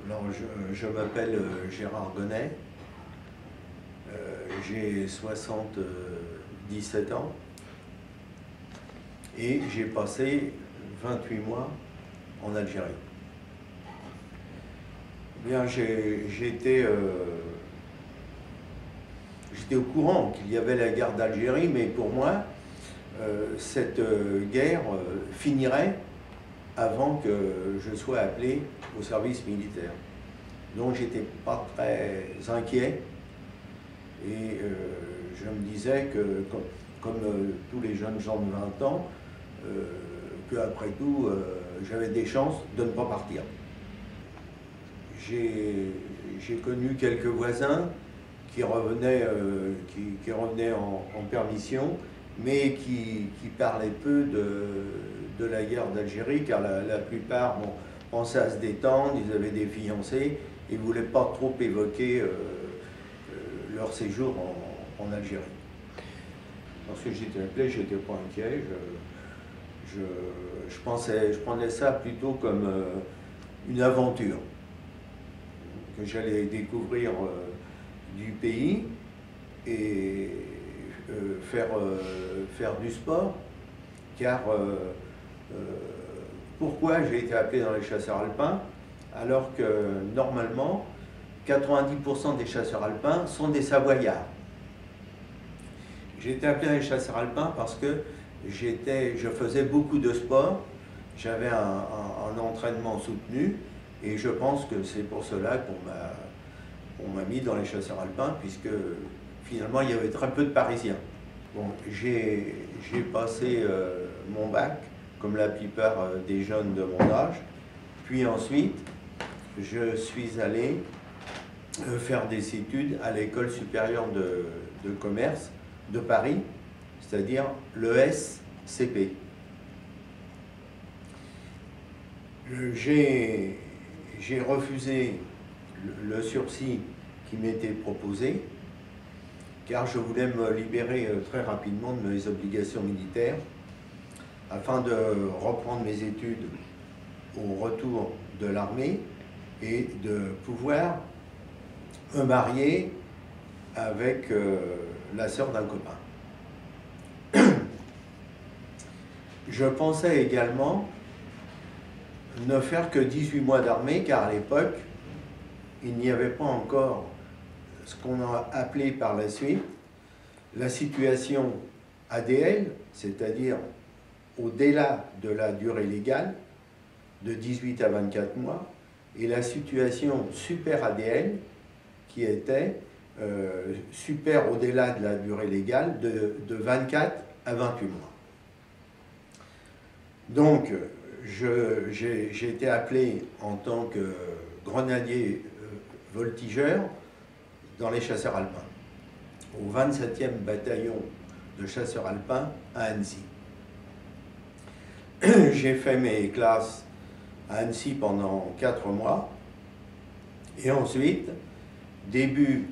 Alors, je m'appelle Gérard Gonnet, j'ai 77 ans et j'ai passé 28 mois en Algérie. Bien, j'étais au courant qu'il y avait la guerre d'Algérie, mais pour moi, cette guerre finirait avant que je sois appelé au service militaire. Donc j'étais pas très inquiet et je me disais que, comme tous les jeunes gens de 20 ans, qu'après tout, j'avais des chances de ne pas partir. J'ai connu quelques voisins qui revenaient, en permission, mais qui parlaient peu de la guerre d'Algérie, car la plupart pensaient à se détendre, ils avaient des fiancés, et ne voulaient pas trop évoquer leur séjour en Algérie. Lorsque j'étais appelé, je n'étais pas inquiet, je prenais ça plutôt comme une aventure, que j'allais découvrir du pays et faire du sport, car pourquoi j'ai été appelé dans les chasseurs alpins alors que normalement 90% des chasseurs alpins sont des Savoyards. J'ai été appelé dans les chasseurs alpins parce que je faisais beaucoup de sport, j'avais un entraînement soutenu et je pense que c'est pour cela qu'on m'a mis dans les chasseurs alpins, puisque finalement il y avait très peu de Parisiens. Bon, j'ai passé mon bac, comme la plupart des jeunes de mon âge, puis ensuite je suis allé faire des études à l'école supérieure de commerce de Paris, c'est-à-dire l'ESCP. J'ai refusé le sursis qui m'était proposé, car je voulais me libérer très rapidement de mes obligations militaires afin de reprendre mes études au retour de l'armée et de pouvoir me marier avec la sœur d'un copain. Je pensais également ne faire que 18 mois d'armée, car à l'époque, il n'y avait pas encore ce qu'on a appelé par la suite la situation ADL, c'est-à-dire au-delà de la durée légale, de 18 à 24 mois, et la situation super ADL, qui était super au-delà de la durée légale, de 24 à 28 mois. Donc, j'ai été appelé en tant que grenadier voltigeur dans les chasseurs alpins, au 27e bataillon de chasseurs alpins à Annecy. J'ai fait mes classes à Annecy pendant 4 mois, et ensuite, début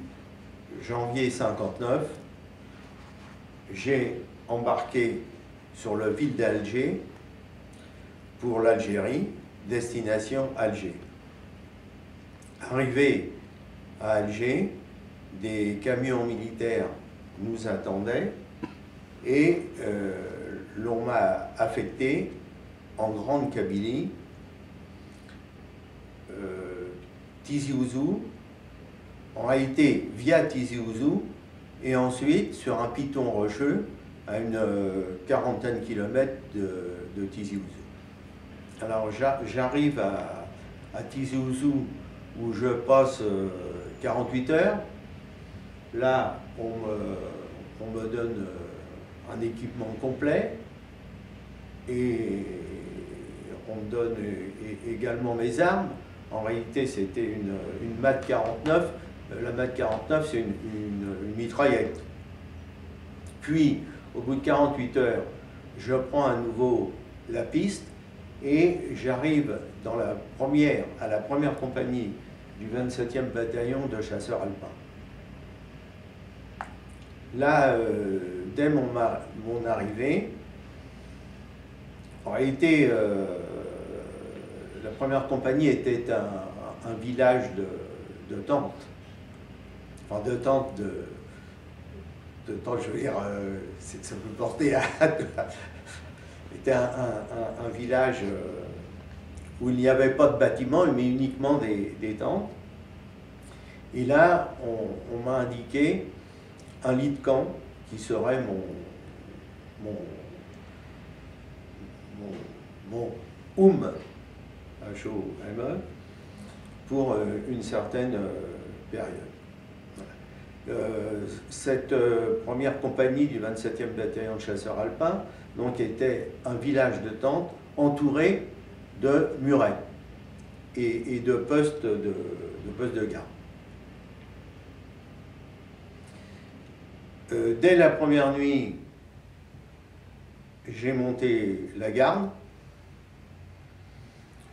janvier 59, j'ai embarqué sur le ville d'Alger pour l'Algérie, destination Alger. Arrivé à Alger, des camions militaires nous attendaient et l'on m'a affecté en Grande Kabylie, Tizi Ouzou, en réalité via Tizi Ouzou, et ensuite sur un piton rocheux à une quarantaine de kilomètres de Tizi Ouzou. Alors j'arrive à Tizi Ouzou, où je passe 48 heures. Là, on me donne un équipement complet et on me donne également mes armes. En réalité, c'était une MAT 49. La MAT 49, c'est une mitraillette. Puis, au bout de 48 heures, je prends à nouveau la piste et j'arrive à la première compagnie du 27e bataillon de chasseurs alpins. Là, dès mon arrivée, en réalité, la première compagnie était un village de tentes. Enfin, de tentes, je veux dire, ça peut porter à... C'était un village où il n'y avait pas de bâtiment, mais uniquement des tentes. Et là, on m'a indiqué un lit de camp qui serait mon HOME, pour une certaine période. Cette première compagnie du 27e bataillon de chasseurs alpins donc, était un village de tentes entouré de murets et de postes de garde. Dès la première nuit, j'ai monté la garde,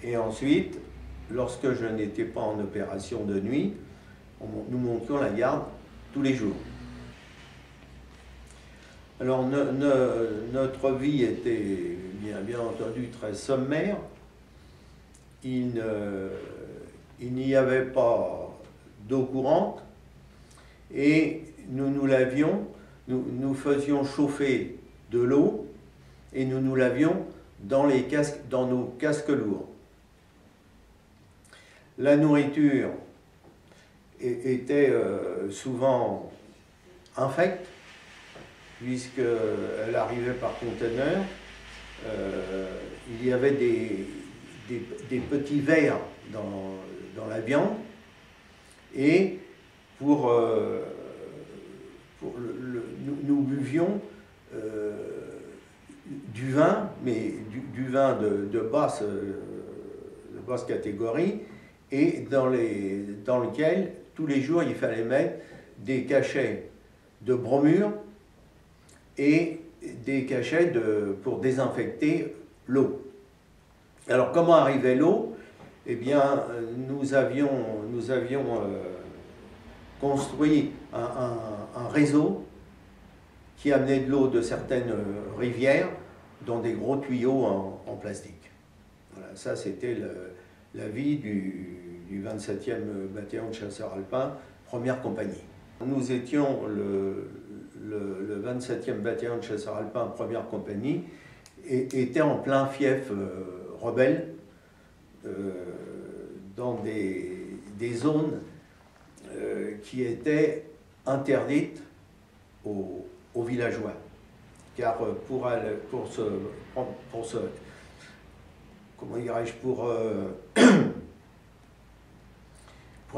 et ensuite, lorsque je n'étais pas en opération de nuit, nous montions la garde tous les jours. Alors notre vie était bien entendu très sommaire. Il n'y avait pas d'eau courante, et nous faisions chauffer de l'eau, et nous lavions dans nos casques lourds. La nourriture était souvent infecte, puisqu'elle arrivait par conteneur. Il y avait des petits vers dans la viande, et nous buvions du vin, mais du vin de basse catégorie, et dans lequel tous les jours il fallait mettre des cachets de bromure et des cachets pour désinfecter l'eau. Alors comment arrivait l'eau? Eh bien, nous avions construit un réseau qui amenait de l'eau de certaines rivières dans des gros tuyaux en plastique. Voilà, ça c'était la vie du 27e bataillon de chasseurs alpins, première compagnie. Nous étions le 27e bataillon de chasseurs alpins, première compagnie, et était en plein fief rebelle, dans des zones qui étaient interdites aux villageois. Car comment dirais-je, pour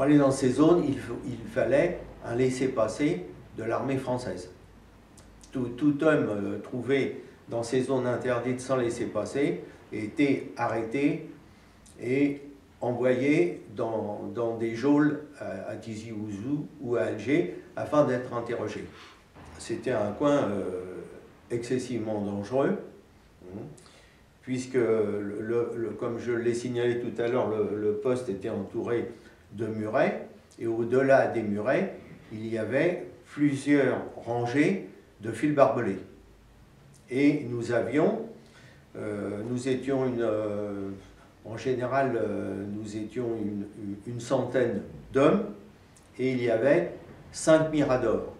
aller dans ces zones, il fallait un laissez-passer de l'armée française. Tout homme trouvé dans ces zones interdites sans laissez-passer était arrêté et envoyé dans des geôles à Tizi Ouzou ou à Alger afin d'être interrogé. C'était un coin excessivement dangereux, puisque, comme je l'ai signalé tout à l'heure, le poste était entouré de murets, et au-delà des murets, il y avait plusieurs rangées de fils barbelés. Et en général, nous étions une centaine d'hommes, et il y avait 5 miradors,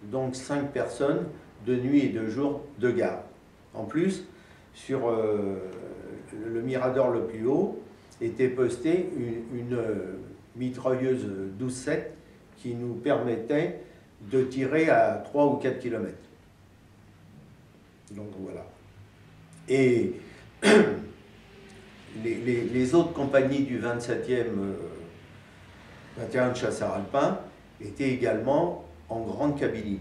donc 5 personnes de nuit et de jour de garde. En plus, sur le mirador le plus haut était postée une mitrailleuse 12-7 qui nous permettait de tirer à 3 ou 4 km. Donc voilà. Et les autres compagnies du 27e bataillon de chasseurs alpins étaient également en Grande Kabylie.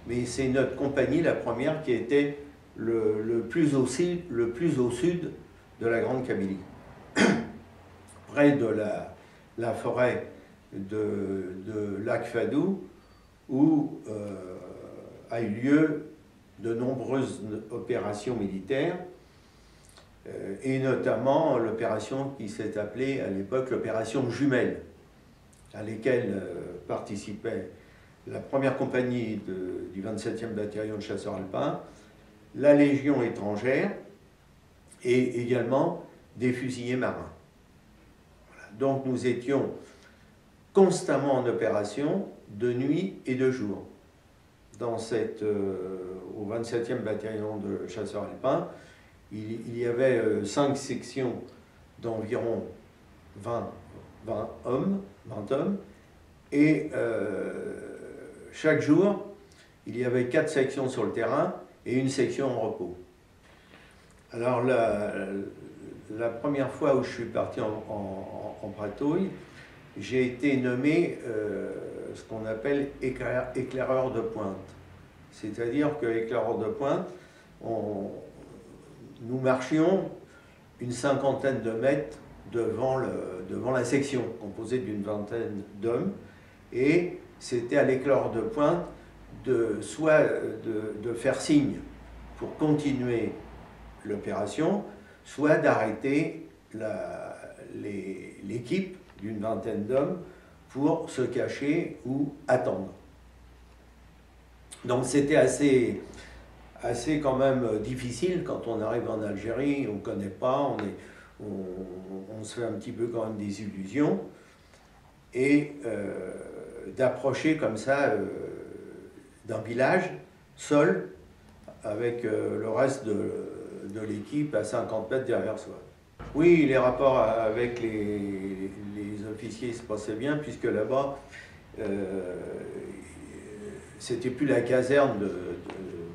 Mais c'est notre compagnie, la première, qui était le plus au sud de la Grande Kabylie, près de la forêt de Lac Fadou, où a eu lieu de nombreuses opérations militaires, et notamment l'opération qui s'est appelée à l'époque l'opération Jumelle, à laquelle participait la première compagnie du 27e bataillon de chasseurs alpins, la Légion étrangère et également des fusiliers marins. Voilà. Donc nous étions constamment en opération, de nuit et de jour. Au 27e bataillon de chasseurs alpins, il y avait 5 sections d'environ 20 hommes, et chaque jour, il y avait 4 sections sur le terrain et une section en repos. Alors la première fois où je suis parti en patrouille, j'ai été nommé ce qu'on appelle éclaireur de pointe. C'est-à-dire que éclaireur de pointe, nous marchions une cinquantaine de mètres devant la section, composée d'une vingtaine d'hommes, et c'était à l'éclaireur de pointe soit de faire signe pour continuer l'opération, soit d'arrêter l'équipe d'une vingtaine d'hommes pour se cacher ou attendre. Donc c'était assez quand même difficile quand on arrive en Algérie, on ne connaît pas, on se fait un petit peu quand même des illusions, et d'approcher comme ça d'un village seul avec le reste de l'équipe à 50 mètres derrière soi. Oui, les rapports avec les officiers se passaient bien, puisque là-bas, c'était plus la caserne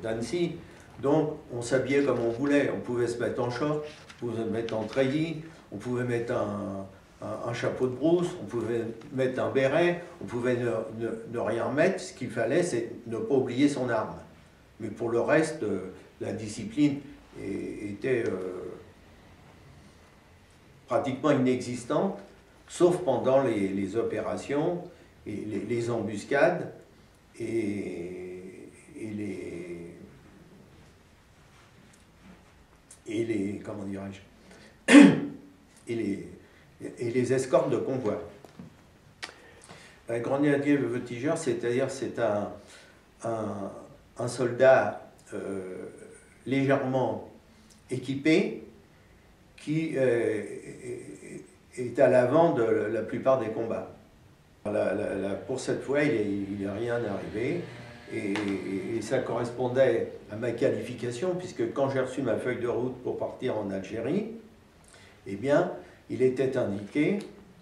d'Annecy, donc on s'habillait comme on voulait. On pouvait se mettre en short, on pouvait se mettre en treillis, on pouvait mettre un chapeau de brousse, on pouvait mettre un béret, on pouvait ne rien mettre. Ce qu'il fallait, c'est ne pas oublier son arme. Mais pour le reste, la discipline était pratiquement inexistante, sauf pendant les opérations, et les embuscades et les comment dirais-je et les escortes de convoi. Un grenadier voltigeur, c'est-à-dire c'est un soldat légèrement équipé qui est à l'avant de la plupart des combats. Pour cette fois, il n'est rien arrivé, et ça correspondait à ma qualification, puisque quand j'ai reçu ma feuille de route pour partir en Algérie, eh bien, il était indiqué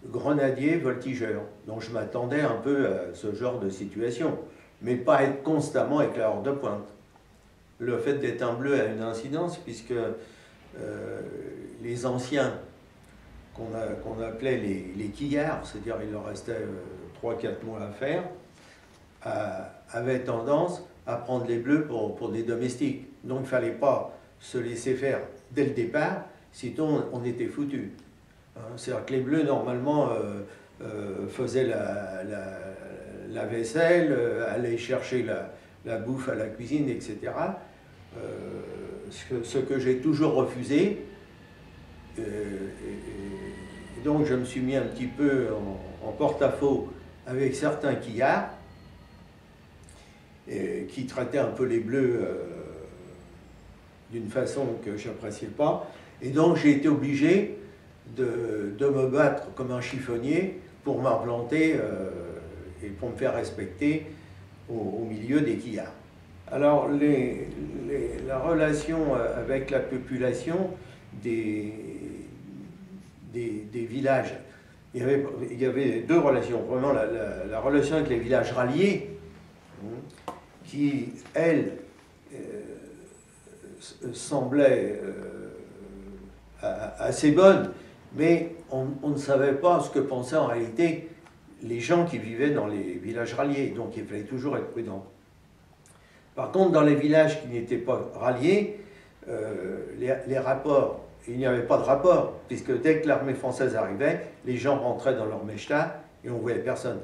grenadier voltigeur. Donc je m'attendais un peu à ce genre de situation, mais pas être constamment éclaireur de pointe. Le fait d'être un bleu a une incidence, puisque les anciens, qu'on appelait les quillards, c'est-à-dire il leur restait 3-4 mois à faire, avaient tendance à prendre les bleus pour des domestiques. Donc il ne fallait pas se laisser faire dès le départ, sinon on était foutu. C'est-à-dire que les bleus, normalement, faisaient la vaisselle, allaient chercher la bouffe à la cuisine, etc. Ce que j'ai toujours refusé. Donc je me suis mis un petit peu en porte-à-faux avec certains quillards qui traitaient un peu les bleus d'une façon que je n'appréciais pas. Et donc j'ai été obligé de me battre comme un chiffonnier pour m'implanter et pour me faire respecter au milieu des quillards. Alors la relation avec la population des villages, il y avait deux relations. Vraiment la relation avec les villages ralliés, qui, elle, semblait assez bonne, mais on ne savait pas ce que pensaient en réalité les gens qui vivaient dans les villages ralliés, donc il fallait toujours être prudent. Par contre, dans les villages qui n'étaient pas ralliés, les rapports, il n'y avait pas de rapport, puisque dès que l'armée française arrivait, les gens rentraient dans leur mechta et on ne voyait personne.